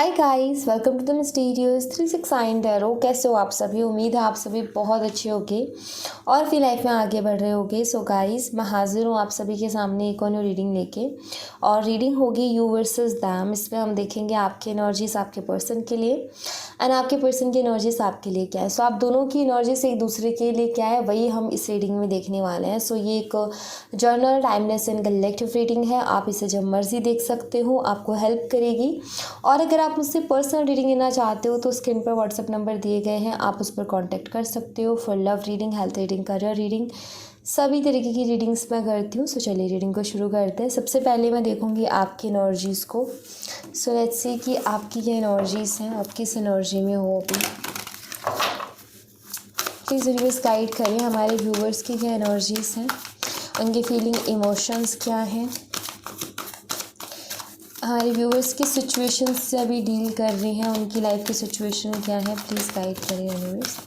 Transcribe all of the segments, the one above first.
Hi guys, welcome to the mysterious 369 tarot. कैसे हो आप सभी? उम्मीद है आप सभी बहुत अच्छे होगे और फिर लाइफ में आगे बढ़ रहे होगे। सो गाइस, मैं हाजिर हूँ आप सभी के सामने एक और न्यू रीडिंग लेके, और रीडिंग होगी यू वर्सेस दैम। इसमें हम देखेंगे आपकी एनर्जीज आपके पर्सन के लिए एंड आपके पर्सन की एनर्जीज आपके लिए क्या है। सो आप दोनों की एनर्जीज एक दूसरे के लिए क्या है, वही हम इस रीडिंग में देखने वाले हैं। सो ये एक journal, timeless and collective reading है। आप इसे जब मर्जी देख सकते हो, आपको हेल्प करेगी। और अगर आप मुझसे पर्सनल रीडिंग लेना चाहते हो तो स्क्रीन पर व्हाट्सएप नंबर दिए गए हैं, आप उस पर कांटेक्ट कर सकते हो for love reading, health reading, career reading, सभी तरीके की रीडिंग्स मैं करती हूँ। सो चलिए रीडिंग को शुरू करते हैं। सबसे पहले मैं देखूँगी आपकी एनर्जीज़ को। सो लेट्स सी कि आपकी क्या एनर्जीज़ हैं, आप किस एनर्जी में हो अभी। प्लीज़ यूनिवर्स गाइड करें हमारे व्यूवर्स की क्या एनर्जीज़ हैं, उनके फीलिंग, इमोशंस क्या हैं, हमारे व्यूअर्स की सिचुएशन से अभी डील कर रही हैं, उनकी लाइफ की सिचुएशन क्या है। प्लीज़ गाइड करें यूनिवर्स।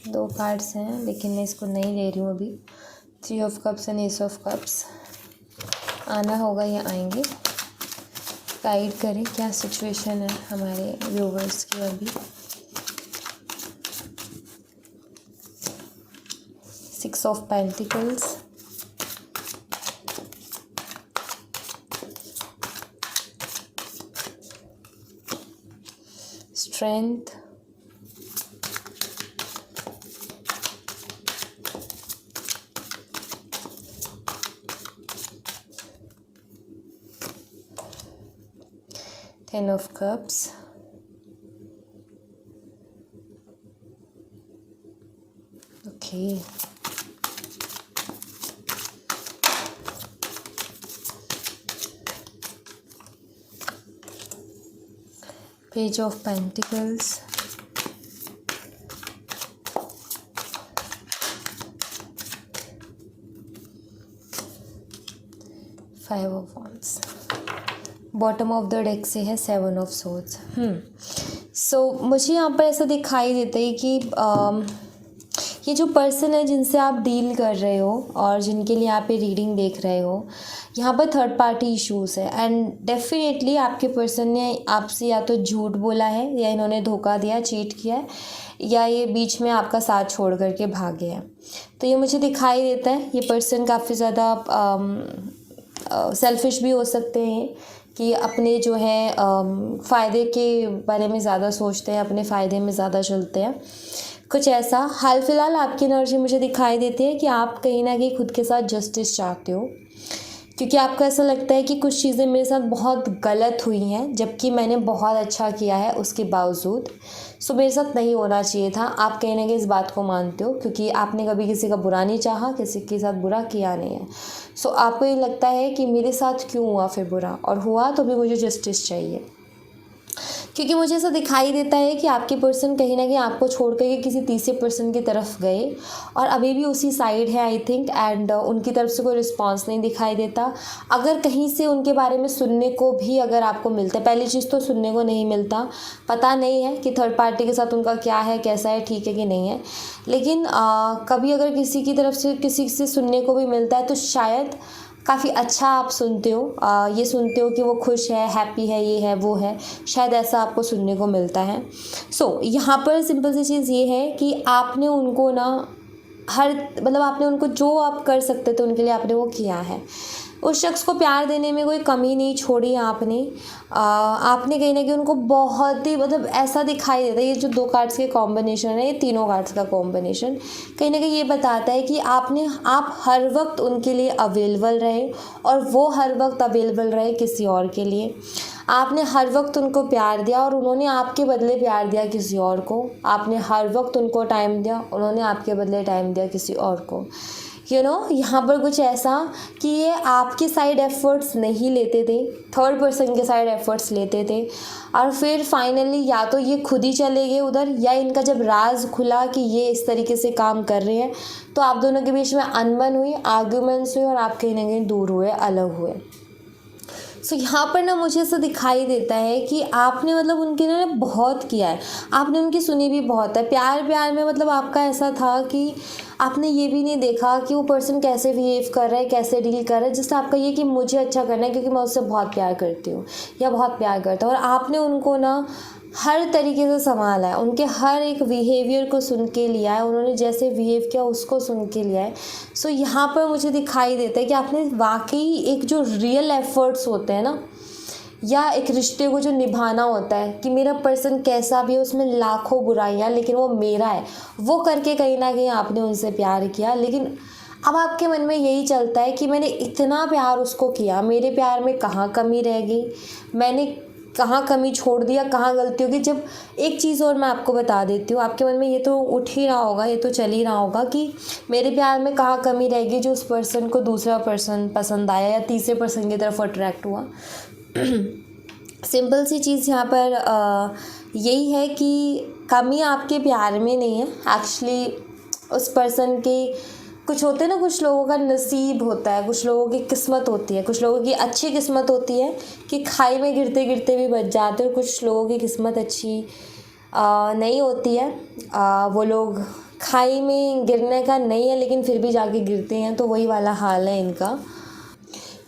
2 कार्ड्स हैं लेकिन मैं इसको नहीं ले रही हूँ अभी। 3 of cups and S of cups. आना होगा या आएंगे। गाइड करें क्या सिचुएशन है हमारे व्यूअर्स की अभी। 6 of pentacles, strength, Ten of Cups, okay, Page of Pentacles, Five of Wands। Bottom of the deck से है 7 ऑफ सोर्ड्स। सो मुझे यहाँ पर ऐसा दिखाई देता है कि ये जो पर्सन है जिनसे आप डील कर रहे हो और जिनके लिए आप ये रीडिंग देख रहे हो, यहाँ पर थर्ड पार्टी इश्यूज़ है एंड डेफिनेटली आपके पर्सन ने आपसे या तो झूठ बोला है, या इन्होंने धोखा दिया, चीट किया है, या ये बीच में आपका साथ छोड़ करके भागे हैं। तो ये मुझे दिखाई देता है ये पर्सन काफ़ी ज़्यादा सेल्फिश भी हो सकते हैं कि अपने जो है फ़ायदे के बारे में ज़्यादा सोचते हैं, अपने फ़ायदे में ज़्यादा चलते हैं, कुछ ऐसा। हाल फिलहाल आपकी एनर्जी मुझे दिखाई देती है कि आप कहीं ना कहीं खुद के साथ जस्टिस चाहते हो, क्योंकि आपको ऐसा लगता है कि कुछ चीज़ें मेरे साथ बहुत गलत हुई हैं जबकि मैंने बहुत अच्छा किया है उसके बावजूद। सो मेरे साथ नहीं होना चाहिए था। आप कहीं ना कहीं इस बात को मानते हो क्योंकि आपने कभी किसी का बुरा नहीं चाहा, किसी के साथ बुरा किया नहीं है। सो आपको ये लगता है कि मेरे साथ क्यों हुआ फिर बुरा, और हुआ तो भी मुझे जस्टिस चाहिए। क्योंकि मुझे ऐसा दिखाई देता है कि आपके पर्सन कहीं ना कहीं आपको छोड़ कर किसी तीसरे पर्सन की तरफ गए और अभी भी उसी साइड है आई थिंक, एंड उनकी तरफ से कोई रिस्पांस नहीं दिखाई देता। अगर कहीं से उनके बारे में सुनने को भी अगर आपको मिलता है, पहली चीज़ तो सुनने को नहीं मिलता, पता नहीं है कि थर्ड पार्टी के साथ उनका क्या है, कैसा है, ठीक है कि नहीं है। लेकिन कभी अगर किसी की तरफ से किसी से सुनने को भी मिलता है तो शायद काफ़ी अच्छा आप सुनते हो, ये सुनते हो कि वो खुश है, हैप्पी है, ये है, वो है, शायद ऐसा आपको सुनने को मिलता है। सो यहाँ पर सिंपल सी चीज़ ये है कि आपने उनको ना आपने उनको जो आप कर सकते थे उनके लिए आपने वो किया है। उस शख्स को प्यार देने में कोई कमी नहीं छोड़ी आपने। आपने कहीं ना कहीं उनको बहुत ही ऐसा दिखाई देता है, ये जो 2 कार्ड्स के कॉम्बिनेशन है, ये तीनों कार्ड्स का कॉम्बिनेशन कहीं ना कहीं ये बताता है कि आप हर वक्त उनके लिए अवेलेबल रहे और वो हर वक्त अवेलेबल रहे किसी और के लिए। आपने हर वक्त उनको प्यार दिया और उन्होंने आपके बदले प्यार दिया किसी और को। आपने हर वक्त उनको टाइम दिया, उन्होंने आपके बदले टाइम दिया किसी और को। यहाँ पर कुछ ऐसा कि ये आपके साइड एफर्ट्स नहीं लेते थे, थर्ड पर्सन के साइड एफर्ट्स लेते थे, और फिर फाइनली या तो ये खुद ही चले गए उधर, या इनका जब राज खुला कि ये इस तरीके से काम कर रहे हैं तो आप दोनों के बीच में अनबन हुई, आर्ग्यूमेंट्स हुए और आप कहीं ना कहीं दूर हुए, अलग हुए। सो यहाँ पर ना मुझे ऐसा दिखाई देता है कि आपने उनके लिए बहुत किया है, आपने उनकी सुनी भी बहुत है। प्यार प्यार में आपका ऐसा था कि आपने ये भी नहीं देखा कि वो पर्सन कैसे बिहेव कर रहा है, कैसे डील कर रहा है, जिससे आपका ये कि मुझे अच्छा करना है क्योंकि मैं उससे बहुत प्यार करती हूँ या बहुत प्यार करता हूँ। और आपने उनको ना हर तरीके से संभाला है, उनके हर एक बिहेवियर को सुन के लिया है, उन्होंने जैसे बिहेव किया उसको सुन के लिया है। सो यहाँ पर मुझे दिखाई देता है कि आपने वाकई एक जो रियल एफर्ट्स होते हैं ना, या एक रिश्ते को जो निभाना होता है कि मेरा पर्सन कैसा भी है, उसमें लाखों बुराइयाँ लेकिन वो मेरा है, वो करके कहीं ना कहीं आपने उनसे प्यार किया। लेकिन अब आपके मन में यही चलता है कि मैंने इतना प्यार उसको किया, मेरे प्यार में कहाँ कमी रह गई, मैंने कहाँ कमी छोड़ दिया, कहाँ गलती होगी। जब एक चीज़ और मैं आपको बता देती हूँ, आपके मन में ये तो उठ ही रहा होगा, ये तो चल ही रहा होगा कि मेरे प्यार में कहाँ कमी रहेगी जो उस पर्सन को दूसरा पर्सन पसंद आया या तीसरे पर्सन की तरफ अट्रैक्ट हुआ। सिंपल सी चीज़ यहाँ पर यही है कि कमी आपके प्यार में नहीं है, एक्चुअली उस पर्सन की कुछ होते हैं ना, कुछ लोगों का नसीब होता है, कुछ लोगों की किस्मत होती है, कुछ लोगों की अच्छी किस्मत होती है कि खाई में गिरते गिरते भी बच जाते हैं, और कुछ लोगों की किस्मत अच्छी नहीं होती है, वो लोग खाई में गिरने का नहीं है लेकिन फिर भी जाके गिरते हैं, तो वही वाला हाल है इनका।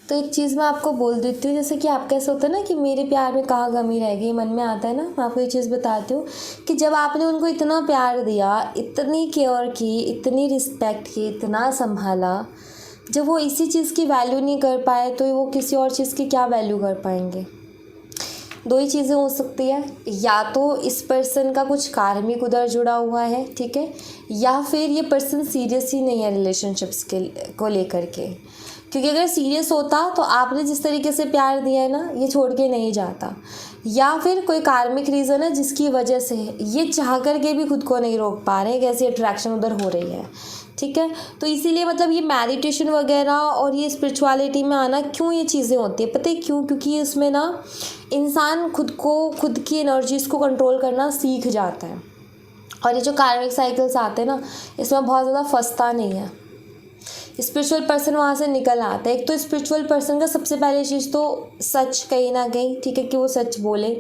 तो एक चीज़ मैं आपको बोल देती हूँ, जैसे कि आप कैसे होता है ना कि मेरे प्यार में कहाँ कमी रह गई, मन में आता है ना, मैं आपको ये चीज़ बताती हूँ कि जब आपने उनको इतना प्यार दिया, इतनी केयर की, इतनी रिस्पेक्ट की, इतना संभाला, जब वो इसी चीज़ की वैल्यू नहीं कर पाए तो वो किसी और चीज़ की क्या वैल्यू कर पाएंगे। दो ही चीज़ें हो सकती है, या तो इस पर्सन का कुछ कार्मिक उधर जुड़ा हुआ है, ठीक है, या फिर ये पर्सन सीरियस ही नहीं है रिलेशनशिप्स को लेकर के। क्योंकि अगर सीरियस होता तो आपने जिस तरीके से प्यार दिया है ना, ये छोड़ के नहीं जाता। या फिर कोई कार्मिक रीज़न है जिसकी वजह से ये चाह करके भी खुद को नहीं रोक पा रहे हैं, कैसी अट्रैक्शन उधर हो रही है, ठीक है। तो इसीलिए मतलब ये मेडिटेशन वगैरह और ये स्पिरिचुअलिटी में आना क्यों ये चीज़ें होती है, पता है क्यों? क्योंकि इसमें ना इंसान खुद की एनर्जीज़ को कंट्रोल करना सीख जाता है। और ये जो कार्मिक साइकिल्स आते हैं ना, इसमें बहुत ज़्यादा फंसता नहीं है, स्पिरिचुअल पर्सन वहाँ से निकल आता है। एक तो स्पिरिचुअल पर्सन का सबसे पहली चीज़ तो सच कहीं ना कहीं, ठीक है, कि वो सच बोले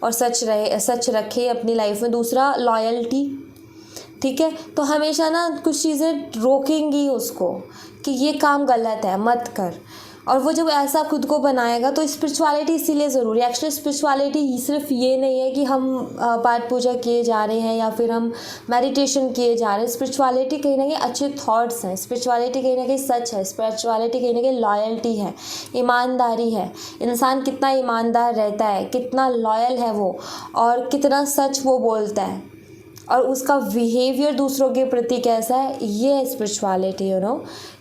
और सच रखे अपनी लाइफ में। दूसरा लॉयल्टी, ठीक है, तो हमेशा ना कुछ चीज़ें रोकेंगी उसको कि ये काम गलत है मत कर, और वो जब ऐसा खुद को बनाएगा तो स्पिरिचुअलिटी इसीलिए ज़रूरी है। एक्चुअली स्पिरिचुअलिटी सिर्फ ये नहीं है कि हम पाठ पूजा किए जा रहे हैं या फिर हम मेडिटेशन किए जा रहे हैं। स्पिरिचुअलिटी कहीं ना कहीं अच्छे थॉट्स हैं, स्पिरिचुअलिटी कहीं ना कहीं सच है, स्पिरिचुअलिटी कहीं ना कहीं लॉयल्टी है, ईमानदारी है। इंसान कितना ईमानदार रहता है, कितना लॉयल है वो, और कितना सच वो बोलता है, और उसका बिहेवियर दूसरों के प्रति कैसा है, ये है स्पिरिचुअलिटी,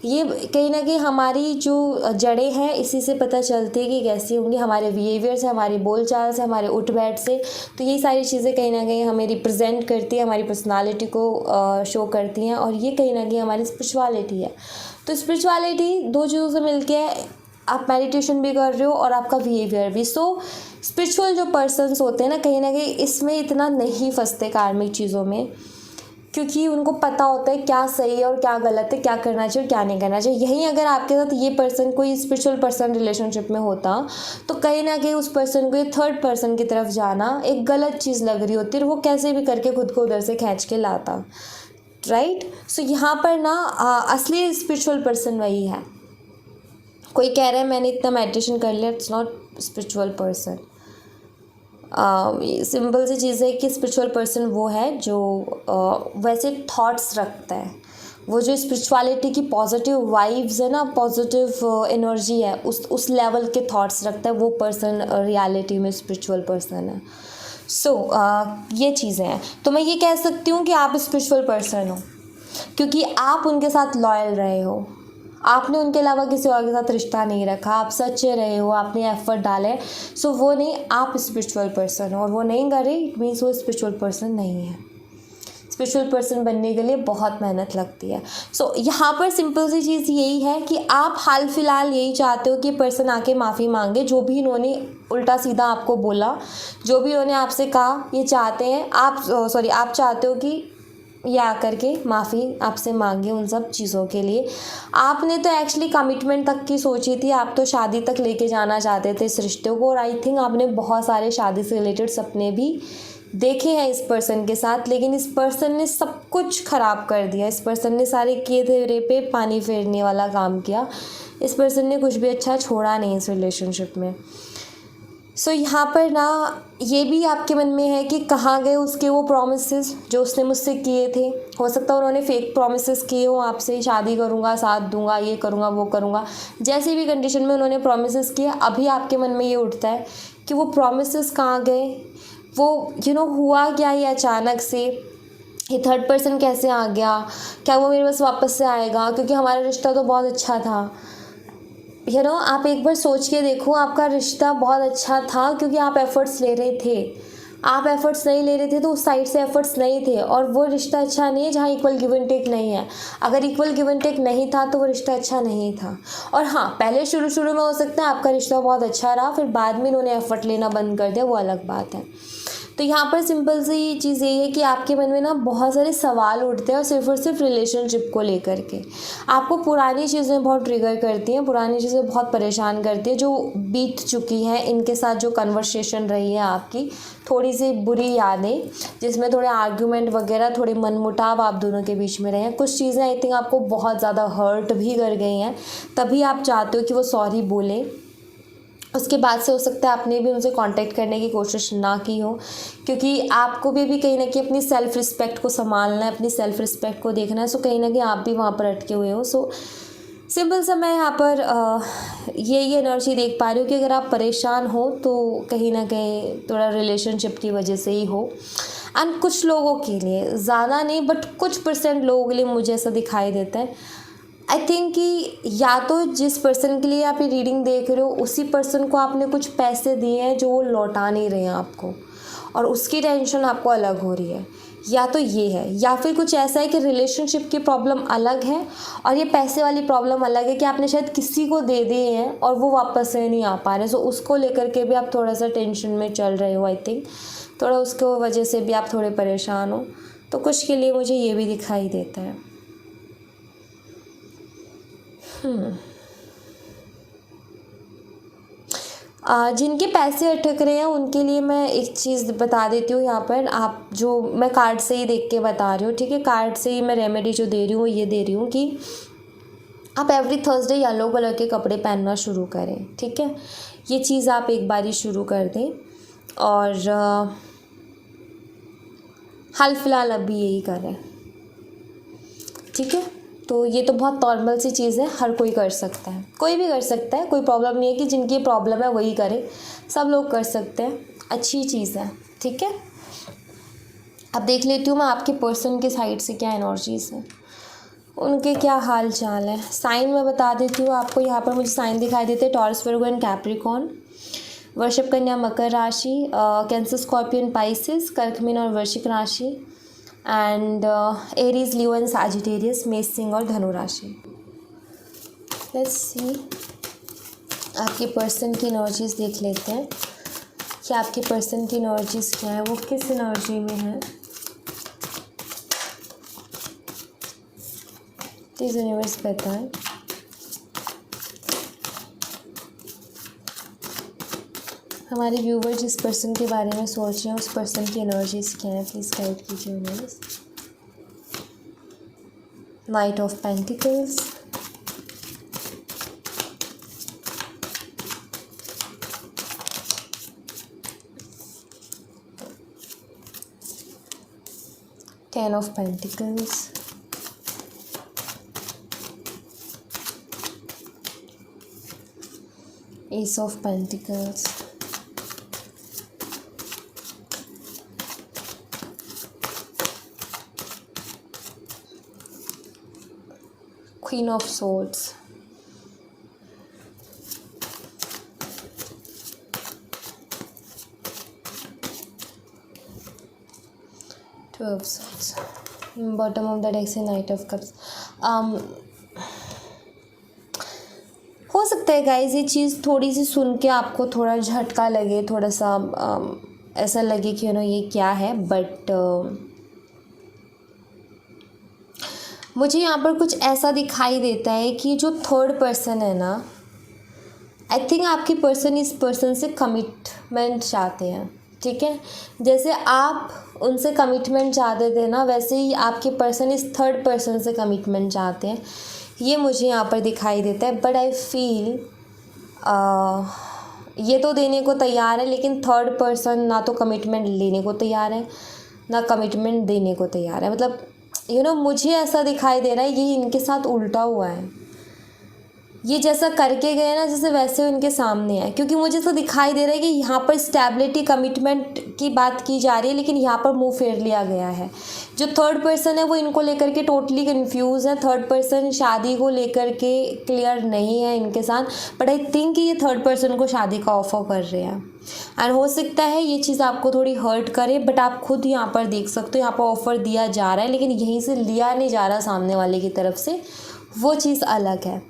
ये कहीं ना कहीं हमारी जो जड़ें हैं इसी से पता चलती है कि कैसी होंगी, हमारे बिहेवियर से, हमारी बोलचाल से, हमारे उठ बैठ से। तो ये सारी चीज़ें कहीं ना कहीं हमें रिप्रेजेंट करती है, हमारी पर्सनालिटी को शो करती हैं, और ये कहीं ना कहीं हमारी स्पिरिचुअलिटी है। तो स्पिरिचुअलिटी दो चीज़ों से मिलके आप मेडिटेशन भी कर रहे हो और आपका बिहेवियर भी। सो स्पिरिचुअल जो पर्सन्स होते हैं ना कहीं इसमें इतना नहीं फंसते कार्मिक चीज़ों में, क्योंकि उनको पता होता है क्या सही है और क्या गलत है, क्या करना चाहिए और क्या नहीं करना चाहिए। यहीं अगर आपके साथ ये पर्सन कोई स्पिरिचुअल पर्सन रिलेशनशिप में होता तो कहीं ना कहीं उस पर्सन को ये थर्ड पर्सन की तरफ जाना एक गलत चीज़ लग रही होती, और वो कैसे भी करके खुद को उधर से खींच के लाता, राइट। सो यहाँ पर ना असली स्पिरिचुअल पर्सन वही है। कोई कह रहा है मैंने इतना मेडिटेशन कर लिया, it's not spiritual person. Simple सी चीज़ है कि स्पिरिचुअल पर्सन वो है जो वैसे थॉट्स रखता है, वो जो स्पिरिचुअलिटी की पॉजिटिव वाइब्स है ना, पॉजिटिव एनर्जी है, उस लेवल के थॉट्स रखता है, वो पर्सन रियलिटी में स्पिरिचुअल पर्सन है। सो ये चीज़ें हैं। तो मैं ये कह सकती हूँ कि आप स्पिरिचुअल पर्सन हो क्योंकि आप उनके साथ लॉयल रहे हो, आपने उनके अलावा किसी और के साथ रिश्ता नहीं रखा, आप सच्चे रहे हो, आपने एफर्ट डाले। सो वो नहीं, आप स्पिरिचुअल पर्सन हो, और वो नहीं कर रही इट मीन्स वो स्पिरिचुअल पर्सन नहीं है। स्पिरिचुअल पर्सन बनने के लिए बहुत मेहनत लगती है। सो यहाँ पर सिंपल सी चीज़ यही है कि आप हाल फिलहाल यही चाहते हो कि पर्सन आके माफ़ी मांगे, जो भी इन्होंने उल्टा सीधा आपको बोला, जो भी इन्होंने आपसे कहा, ये चाहते हैं आप चाहते हो कि ये आकर के माफ़ी आपसे मांगे उन सब चीज़ों के लिए। आपने तो एक्चुअली कमिटमेंट तक की सोची थी, आप तो शादी तक लेके जाना चाहते थे इस रिश्ते को, और आई थिंक आपने बहुत सारे शादी से रिलेटेड सपने भी देखे हैं इस पर्सन के साथ, लेकिन इस पर्सन ने सब कुछ ख़राब कर दिया। इस पर्सन ने सारे किए थे पे पानी फेरने वाला काम किया। इस पर्सन ने कुछ भी अच्छा छोड़ा नहीं इस रिलेशनशिप में। सो यहाँ पर ना ये भी आपके मन में है कि कहाँ गए उसके वो प्रॉमिसेस जो उसने मुझसे किए थे। हो सकता है उन्होंने फेक प्रॉमिसेस किए हो आपसे, शादी करूँगा, साथ दूंगा, ये करूँगा, वो करूँगा, जैसी भी कंडीशन में उन्होंने प्रॉमिसेस किए। अभी आपके मन में ये उठता है कि वो प्रॉमिसेस कहाँ गए, वो हुआ क्या ये अचानक से, ये थर्ड पर्सन कैसे आ गया, क्या वो मेरे पास वापस से आएगा, क्योंकि हमारा रिश्ता तो बहुत अच्छा था। आप एक बार सोच के देखो, आपका रिश्ता बहुत अच्छा था क्योंकि आप एफ़र्ट्स ले रहे थे। आप एफ़र्ट्स नहीं ले रहे थे तो उस साइड से एफ़र्ट्स नहीं थे, और वो रिश्ता अच्छा नहीं है जहाँ इक्वल गिव एंड टेक नहीं है। अगर इक्वल गिव एंड टेक नहीं था तो वो रिश्ता अच्छा नहीं था। और हाँ, पहले शुरू में हो सकता है आपका रिश्ता बहुत अच्छा रहा, फिर बाद में इन्होंने एफ़र्ट लेना बंद कर दिया, वो अलग बात है। तो यहाँ पर सिंपल सी चीज़ यही है कि आपके मन में ना बहुत सारे सवाल उठते हैं, और सिर्फ रिलेशनशिप को लेकर के आपको पुरानी चीज़ें बहुत ट्रिगर करती हैं, पुरानी चीज़ें बहुत परेशान करती हैं, जो बीत चुकी हैं, इनके साथ जो कन्वर्सेशन रही है आपकी, थोड़ी सी बुरी यादें जिसमें थोड़े आर्ग्यूमेंट वगैरह, थोड़े मनमुटाव आप दोनों के बीच में रहे हैं। कुछ चीज़ें आई थिंक आपको बहुत ज़्यादा हर्ट भी कर गई हैं, तभी आप चाहते हो कि वो सॉरी बोले। उसके बाद से हो सकता है आपने भी उनसे कांटेक्ट करने की कोशिश ना की हो, क्योंकि आपको भी कहीं ना कहीं अपनी सेल्फ़ रिस्पेक्ट को संभालना है, अपनी सेल्फ़ रिस्पेक्ट को देखना है। सो कहीं ना कहीं आप भी वहाँ पर अटके हुए हो। सो सिंपल सा मैं यहाँ पर ये एनर्जी देख पा रही हूँ कि अगर आप परेशान हो तो कहीं ना कहीं थोड़ा रिलेशनशिप की वजह से ही हो। एंड कुछ लोगों के लिए, ज़्यादा नहीं बट कुछ % लोगों के लिए मुझे ऐसा दिखाई देता है। आई थिंक कि या तो जिस पर्सन के लिए आप ये रीडिंग देख रहे हो उसी पर्सन को आपने कुछ पैसे दिए हैं जो वो लौटा नहीं रहे हैं आपको, और उसकी टेंशन आपको अलग हो रही है। या तो ये है, या फिर कुछ ऐसा है कि रिलेशनशिप की प्रॉब्लम अलग है और ये पैसे वाली प्रॉब्लम अलग है, कि आपने शायद किसी को दे दिए हैं और वो वापस से नहीं आ पा रहे। सो उसको लेकर के भी आप थोड़ा सा टेंशन में चल रहे हो। आई थिंक थोड़ा उसको वजह से भी आप थोड़े परेशान हो। तो कुछ के लिए मुझे ये भी दिखाई देता है। जिनके पैसे अटक रहे हैं उनके लिए मैं एक चीज़ बता देती हूँ यहाँ पर। आप जो मैं कार्ड से ही देख के बता रही हूँ, ठीक है, कार्ड से ही मैं रेमेडी जो दे रही हूँ ये दे रही हूँ कि आप एवरी थर्सडे येलो कलर के कपड़े पहनना शुरू करें। ठीक है, ये चीज़ आप एक बार ही शुरू कर दें, और हाल फिलहाल अभी यही करें। ठीक है, तो ये तो बहुत नॉर्मल सी चीज़ है, हर कोई कर सकता है, कोई भी कर सकता है, कोई प्रॉब्लम नहीं है कि जिनकी प्रॉब्लम है वही करे, सब लोग कर सकते हैं, अच्छी चीज़ है। ठीक है, अब देख लेती हूँ मैं आपके पर्सन के साइड से क्या एनर्जीज़ हैं, उनके क्या हाल चाल है। साइन मैं बता देती हूँ आपको। यहाँ पर मुझे साइन दिखाई देते हैं टॉरस, वर्गो एंड कैप्रिकॉर्न, वृषभ, कन्या, मकर राशि, कैंसर, स्कॉर्पियन, पाइसेस, कर्क, मीन और वृश्चिक राशि, and Aries, Leo and Sagittarius, मेष, सिंह और धनु राशि। लेट्स सी, आपके पर्सन की एनर्जीज देख लेते हैं कि आपके पर्सन की एनर्जीज क्या है, वो किस एनर्जी में है। प्लीज़ यूनिवर्स बताएं। हमारे व्यूवर जिस पर्सन के बारे में सोच रहे हैं उस पर्सन की एनर्जीज क्या है, प्लीज़ गाइड कीजिए universe. Night of pentacles, ten of pentacles, S of pentacles, queen of swords, two of swords, bottom of the deck से नाइट ऑफ कप्स। हो सकता है गाइज ये चीज़ थोड़ी सी सुन के आपको थोड़ा झटका लगे, थोड़ा सा ऐसा लगे कि ये क्या है, बट मुझे यहाँ पर कुछ ऐसा दिखाई देता है कि जो थर्ड पर्सन है ना, आई थिंक आपकी पर्सन इस पर्सन से कमिटमेंट चाहते हैं। ठीक है, जैसे आप उनसे कमिटमेंट चाहते थे ना, वैसे ही आपके पर्सन इस थर्ड पर्सन से कमिटमेंट चाहते हैं, ये मुझे यहाँ पर दिखाई देता है। बट आई फील ये तो देने को तैयार है, लेकिन थर्ड पर्सन ना तो कमिटमेंट लेने को तैयार है ना कमिटमेंट देने को तैयार है। मतलब मुझे ऐसा दिखाई दे रहा है ये इनके साथ उल्टा हुआ है। ये जैसा करके गए ना जैसे वैसे उनके सामने है, क्योंकि मुझे तो दिखाई दे रहा है कि यहाँ पर स्टेबिलिटी कमिटमेंट की बात की जा रही है, लेकिन यहाँ पर मुंह फेर लिया गया है। जो थर्ड पर्सन है वो इनको लेकर के टोटली कंफ्यूज है। थर्ड पर्सन शादी को लेकर के क्लियर नहीं है इनके साथ, बट आई थिंक ये थर्ड पर्सन को शादी का ऑफर कर रहे हैं। एंड हो सकता है ये चीज़ आपको थोड़ी हर्ट करे, बट आप खुद यहाँ पर देख सकते हो, यहाँ पर ऑफर दिया जा रहा है, लेकिन यहीं से लिया नहीं जा रहा सामने वाले की तरफ से, वो चीज़ अलग है।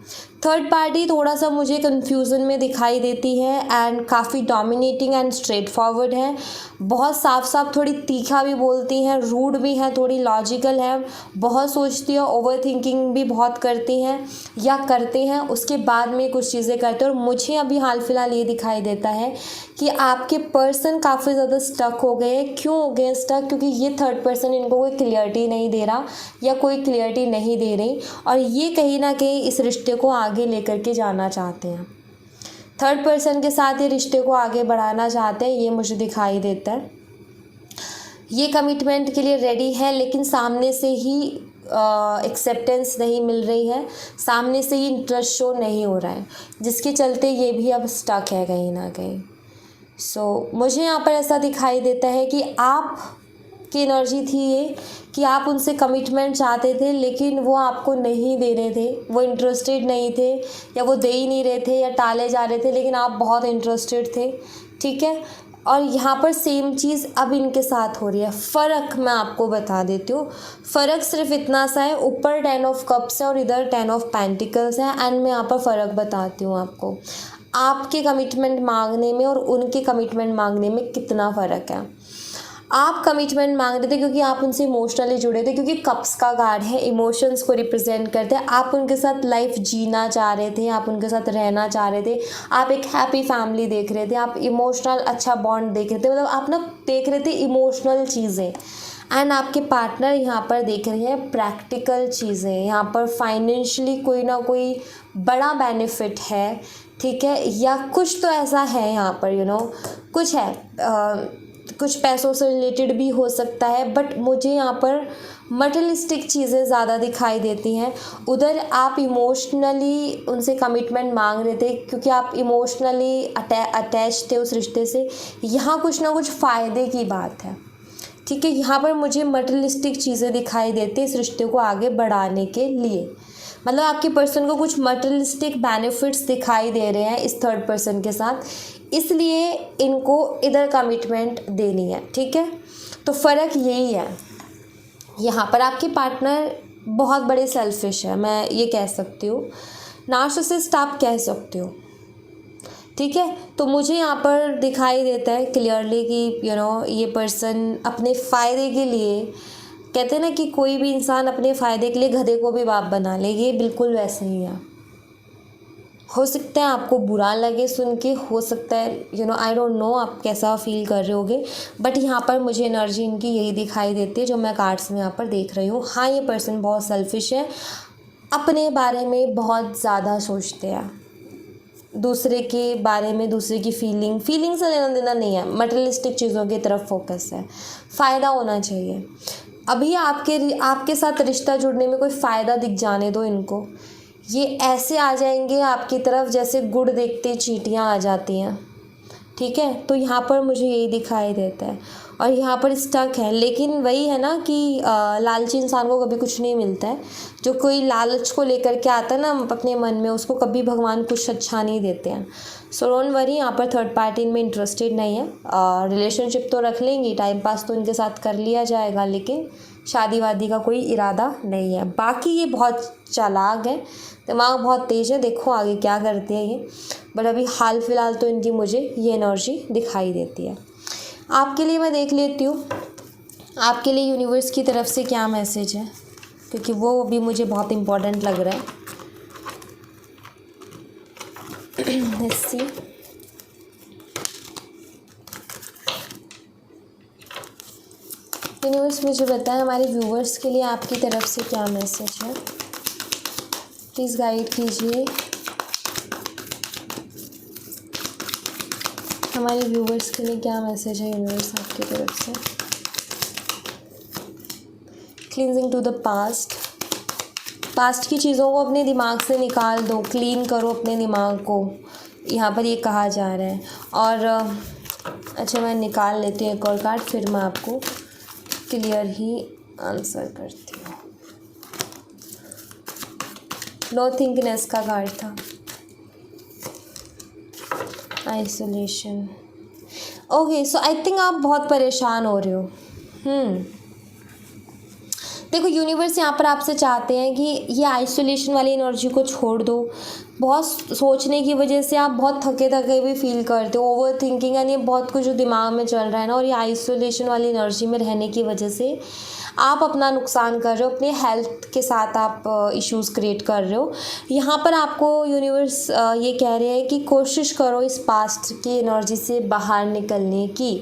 थर्ड पार्टी थोड़ा सा मुझे कन्फ्यूज़न में दिखाई देती है एंड काफ़ी डोमिनेटिंग एंड स्ट्रेट फॉरवर्ड है। बहुत साफ साफ थोड़ी तीखा भी बोलती हैं, रूड भी हैं, थोड़ी लॉजिकल है, बहुत सोचती है, ओवर थिंकिंग भी बहुत करती हैं या करते हैं, उसके बाद में कुछ चीज़ें करते हैं। और मुझे अभी हाल फिलहाल ये दिखाई देता है कि आपके पर्सन काफ़ी ज़्यादा स्टक हो गए। क्यों हो गए स्टक? क्योंकि ये थर्ड पर्सन इनको कोई क्लियरिटी नहीं दे रहा या कोई क्लियरिटी नहीं दे रही, और ये कहीं ना कहीं इस रिश्ते को आगे लेकर के जाना चाहते हैं। थर्ड पर्सन के साथ ये रिश्ते को आगे बढ़ाना चाहते हैं, ये मुझे दिखाई देता है। ये कमिटमेंट के लिए रेडी है, लेकिन सामने से ही एक्सेप्टेंस नहीं मिल रही है, सामने से ही इंटरेस्ट शो नहीं हो रहा है, जिसके चलते ये भी अब स्टक है कहीं ना कहीं। मुझे यहाँ पर ऐसा दिखाई देता है कि आप की एनर्जी थी ये कि आप उनसे कमिटमेंट चाहते थे, लेकिन वो आपको नहीं दे रहे थे, वो इंटरेस्टेड नहीं थे, या वो दे ही नहीं रहे थे या टाले जा रहे थे, लेकिन आप बहुत इंटरेस्टेड थे। ठीक है, और यहाँ पर सेम चीज़ अब इनके साथ हो रही है। फ़र्क मैं आपको बता देती हूँ, फ़र्क सिर्फ इतना सा है, ऊपर 10 ऑफ कप्स है और इधर 10 ऑफ पेंटिकल्स है। एंड मैं यहाँ पर फ़र्क बताती हूँ आपको, आपके कमिटमेंट मांगने में और उनके कमिटमेंट मांगने में कितना फ़र्क है। आप कमिटमेंट मांग रहे थे क्योंकि आप उनसे इमोशनली जुड़े थे, क्योंकि कप्स का कार्ड है, इमोशंस को रिप्रेजेंट करते हैं। आप उनके साथ लाइफ जीना चाह रहे थे, आप उनके साथ रहना चाह रहे थे, आप एक हैप्पी फैमिली देख रहे थे, आप इमोशनल अच्छा बॉन्ड देख रहे थे, मतलब आप ना देख रहे थे इमोशनल चीज़ें। एंड आपके पार्टनर यहाँ पर देख रहे हैं प्रैक्टिकल चीज़ें, यहाँ पर फाइनेंशियली कोई ना कोई बड़ा बेनिफिट है, ठीक है, या कुछ तो ऐसा है यहाँ पर कुछ है, कुछ पैसों से रिलेटेड भी हो सकता है। बट मुझे यहाँ पर मटेरियलिस्टिक चीज़ें ज़्यादा दिखाई देती हैं। उधर आप इमोशनली उनसे कमिटमेंट मांग रहे थे क्योंकि आप इमोशनली अटैच थे उस रिश्ते से। यहाँ कुछ ना कुछ फ़ायदे की बात है, ठीक है। यहाँ पर मुझे मटेरियलिस्टिक चीज़ें दिखाई देती है इस रिश्ते को आगे बढ़ाने के लिए। मतलब आपके पर्सन को कुछ मटेरियलिस्टिक बेनिफिट्स दिखाई दे रहे हैं इस थर्ड पर्सन के साथ, इसलिए इनको इधर कमिटमेंट देनी है, ठीक है। तो फ़र्क यही है, यहाँ पर आपके पार्टनर बहुत बड़े सेल्फिश है, मैं ये कह सकती हूँ, नार्सिसिस्ट आप कह सकते हो, ठीक है। तो मुझे यहाँ पर दिखाई देता है क्लियरली कि ये पर्सन अपने फ़ायदे के लिए, कहते हैं ना कि कोई भी इंसान अपने फ़ायदे के लिए गधे को भी बाप बना ले, ये बिल्कुल वैसे ही है। हो सकता है आपको बुरा लगे सुन के, हो सकता है आई डोंट नो आप कैसा फील कर रहे होगे, बट यहाँ पर मुझे एनर्जी इनकी यही दिखाई देती है जो मैं कार्ड्स में यहाँ पर देख रही हूँ। हाँ, ये पर्सन बहुत सेल्फिश है, अपने बारे में बहुत ज़्यादा सोचते हैं, दूसरे के बारे में, दूसरे की फीलिंग से लेना देना नहीं है, मटेरियलिस्टिक चीज़ों की तरफ फोकस है, फ़ायदा होना चाहिए। अभी आपके साथ रिश्ता जुड़ने में कोई फ़ायदा दिख जाने दो इनको, ये ऐसे आ जाएंगे आपकी तरफ जैसे गुड़ देखते चींटियाँ आ जाती हैं, ठीक है। तो यहाँ पर मुझे यही दिखाई देता है और यहाँ पर स्टक है। लेकिन वही है ना कि लालची इंसान को कभी कुछ नहीं मिलता है। जो कोई लालच को लेकर के आता है ना अपने मन में, उसको कभी भगवान कुछ अच्छा नहीं देते हैं। सो डोंट वरी, यहाँ पर थर्ड पार्टी में इंटरेस्टेड नहीं है। रिलेशनशिप तो रख लेंगी, टाइम पास तो इनके साथ कर लिया जाएगा, लेकिन शादी वादी का कोई इरादा नहीं है। बाकी ये बहुत चालाक है, दिमाग बहुत तेज़ है, देखो आगे क्या करते हैं ये। बट अभी हाल फिलहाल तो इनकी मुझे ये एनर्जी दिखाई देती है। आपके लिए मैं देख लेती हूँ, आपके लिए यूनिवर्स की तरफ से क्या मैसेज है, क्योंकि वो भी मुझे बहुत इम्पोर्टेंट लग रहा है। Let's see. यूनिवर्स मुझे बताएं हमारे व्यूवर्स के लिए आपकी तरफ से क्या मैसेज है, प्लीज़ गाइड कीजिए हमारे व्यूवर्स के लिए क्या मैसेज है यूनिवर्स आपकी तरफ से। Cleansing to the past, past की चीज़ों को अपने दिमाग से निकाल दो, क्लीन करो अपने दिमाग को, यहाँ पर ये कहा जा रहा है। और अच्छा मैं निकाल लेती हूँ एक और कार्ड, फिर मैं आपको क्लियर ही आंसर करती हूँ। नो थिंकनेस का कार्ड था, isolation. Okay, so I think आप बहुत परेशान हो रहे हो। देखो यूनिवर्स यहाँ पर आपसे चाहते हैं कि ये आइसोलेशन वाली एनर्जी को छोड़ दो। बहुत सोचने की वजह से आप बहुत थके थके भी फील करते हो, ओवर थिंकिंग यानी बहुत कुछ जो दिमाग में चल रहा है ना, और ये आइसोलेशन वाली एनर्जी में रहने की वजह से आप अपना नुकसान कर रहे हो, अपने हेल्थ के साथ आप इश्यूज़ क्रिएट कर रहे हो। यहाँ पर आपको यूनिवर्स ये कह रहे हैं कि कोशिश करो इस पास्ट की एनर्जी से बाहर निकलने की,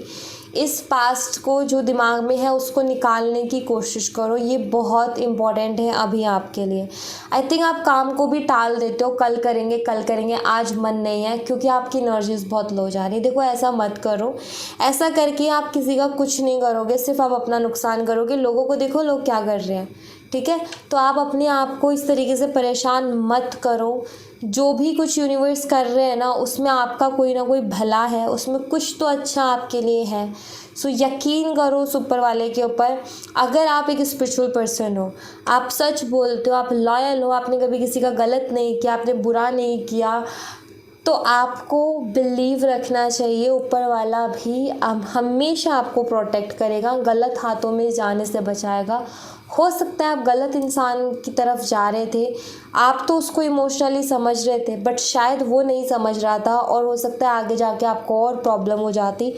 इस पास्ट को जो दिमाग में है उसको निकालने की कोशिश करो। ये बहुत इम्पॉर्टेंट है अभी आपके लिए। आई थिंक आप काम को भी टाल देते हो, कल करेंगे, आज मन नहीं है, क्योंकि आपकी एनर्जीज बहुत लो जा रही है। देखो ऐसा मत करो, ऐसा करके आप किसी का कुछ नहीं करोगे, सिर्फ आप अपना नुकसान करोगे। लोगों को देखो लोग क्या कर रहे हैं, ठीक है। तो आप अपने आप को इस तरीके से परेशान मत करो। जो भी कुछ यूनिवर्स कर रहे हैं ना, उसमें आपका कोई ना कोई भला है, उसमें कुछ तो अच्छा आपके लिए है। सो यकीन करो उस ऊपर वाले के ऊपर। अगर आप एक स्पिरिचुअल पर्सन हो, आप सच बोलते हो, आप लॉयल हो, आपने कभी किसी का गलत नहीं किया, आपने बुरा नहीं किया, तो आपको बिलीव रखना चाहिए ऊपर वाला भी हमेशा आपको प्रोटेक्ट करेगा, गलत हाथों में जाने से बचाएगा। हो सकता है आप गलत इंसान की तरफ जा रहे थे, आप तो उसको इमोशनली समझ रहे थे, बट शायद वो नहीं समझ रहा था, और हो सकता है आगे जाके आपको और प्रॉब्लम हो जाती।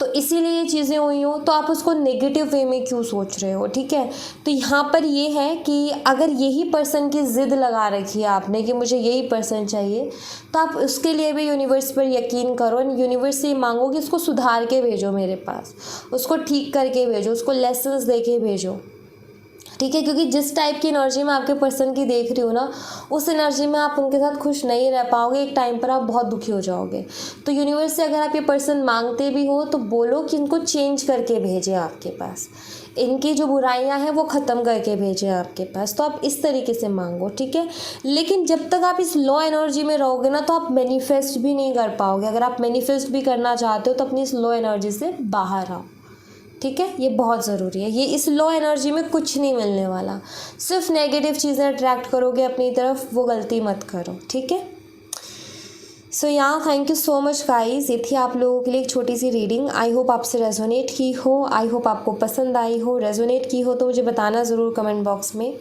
तो इसीलिए ये चीज़ें हुई हो, तो आप उसको नेगेटिव वे में क्यों सोच रहे हो, ठीक है। तो यहाँ पर ये है कि अगर यही पर्सन की ज़िद लगा रखी है आपने कि मुझे यही पर्सन चाहिए, तो आप उसके लिए भी यूनिवर्स पर यकीन करो। यूनिवर्स से मांगो कि उसको सुधार के भेजो मेरे पास, उसको ठीक करके भेजो, उसको लेसन्स दे के भेजो, ठीक है। क्योंकि जिस टाइप की एनर्जी मैं आपके पर्सन की देख रही हूँ ना, उस एनर्जी में आप उनके साथ खुश नहीं रह पाओगे, एक टाइम पर आप बहुत दुखी हो जाओगे। तो यूनिवर्स से अगर आप ये पर्सन मांगते भी हो तो बोलो कि इनको चेंज करके भेजें आपके पास, इनकी जो बुराइयां हैं वो ख़त्म करके भेजें आपके पास। तो आप इस तरीके से मांगो, ठीक है। लेकिन जब तक आप इस लो एनर्जी में रहोगे ना, तो आप मैनिफेस्ट भी नहीं कर पाओगे। अगर आप मैनिफेस्ट भी करना चाहते हो तो अपनी इस लो एनर्जी से बाहर आओ, ठीक है। ये बहुत ज़रूरी है। ये इस लो एनर्जी में कुछ नहीं मिलने वाला, सिर्फ नेगेटिव चीज़ें अट्रैक्ट करोगे अपनी तरफ, वो गलती मत करो, ठीक है। सो यहाँ thank you so much guys, ये थी आप लोगों के लिए एक छोटी सी रीडिंग। आई होप आपसे रेजोनेट की हो, आई होप आपको पसंद आई हो। रेजोनेट की हो तो मुझे बताना ज़रूर कमेंट बॉक्स में।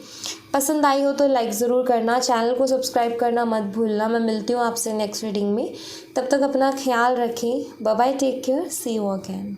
पसंद आई हो तो लाइक ज़रूर करना, चैनल को सब्सक्राइब करना मत भूलना। मैं मिलती हूँ आपसे नेक्स्ट रीडिंग में, तब तक अपना ख्याल रखें। Bye bye, take care, see you again.